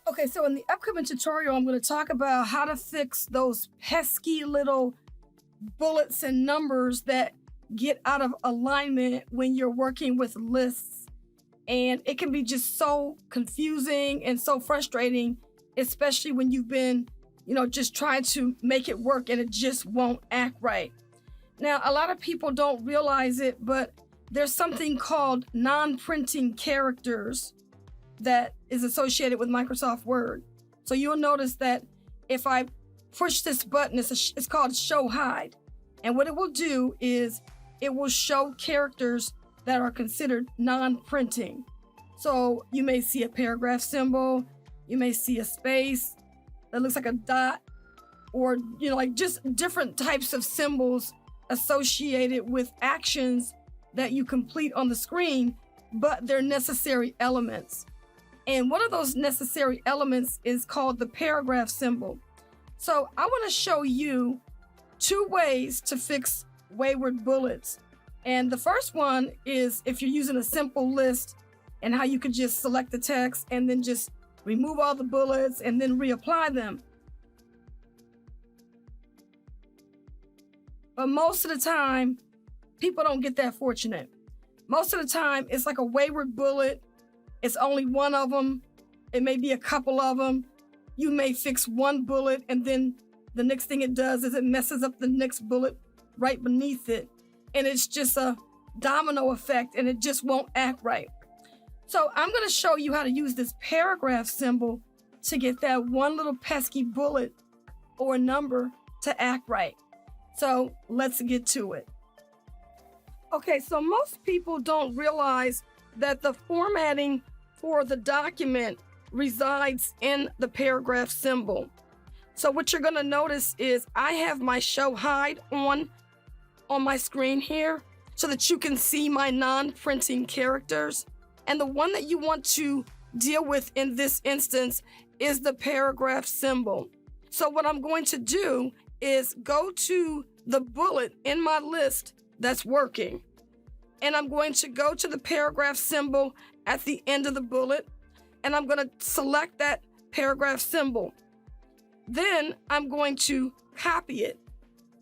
Okay, so in the upcoming tutorial, I'm going to talk about how to fix those pesky little bullets and numbers that get out of alignment when you're working with lists. And it can be just so confusing and so frustrating, especially when you've been, just trying to make it work and it just won't act right. Now, a lot of people don't realize it, but there's something called non-printing characters that is associated with Microsoft Word. So you'll notice that if I push this button, it's called Show Hide. And what it will do is it will show characters that are considered non-printing. So you may see a paragraph symbol, you may see a space that looks like a dot, or like just different types of symbols associated with actions that you complete on the screen, but they're necessary elements. And one of those necessary elements is called the paragraph symbol. So I want to show you 2 ways to fix Wayward Bullets. And the first one is if you're using a simple list and how you could just select the text and then just remove all the bullets and then reapply them. But most of the time, people don't get that fortunate. Most of the time, it's like a wayward bullet. It's only one of them. It may be a couple of them. You may fix one bullet and then the next thing it does is it messes up the next bullet right beneath it. And it's just a domino effect and it just won't act right. So I'm going to show you how to use this paragraph symbol to get that one little pesky bullet or number to act right. So let's get to it. Okay, so most people don't realize that the formatting for the document resides in the paragraph symbol. So what you're going to notice is I have my Show Hide on my screen here so that you can see my non-printing characters. And the one that you want to deal with in this instance is the paragraph symbol. So what I'm going to do is go to the bullet in my list that's working. And I'm going to go to the paragraph symbol at the end of the bullet, and I'm going to select that paragraph symbol. Then I'm going to copy it.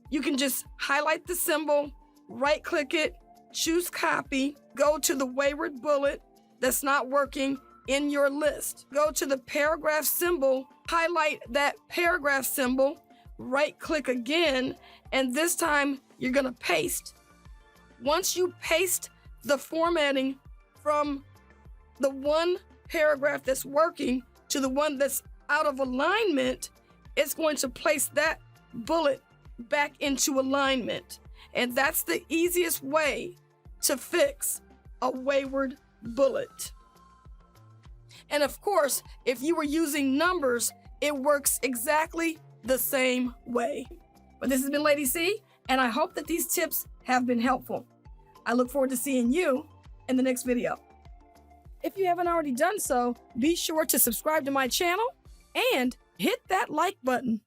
You can just highlight the symbol, right-click it, choose copy, go to the wayward bullet that's not working in your list. Go to the paragraph symbol, highlight that paragraph symbol, right-click again, and this time you're going to paste. Once you paste the formatting from the one paragraph that's working to the one that's out of alignment, it's going to place that bullet back into alignment. And that's the easiest way to fix a wayward bullet. And of course, if you were using numbers, it works exactly the same way. But this has been Lady C, and I hope that these tips have been helpful. I look forward to seeing you in the next video. If you haven't already done so, be sure to subscribe to my channel and hit that like button.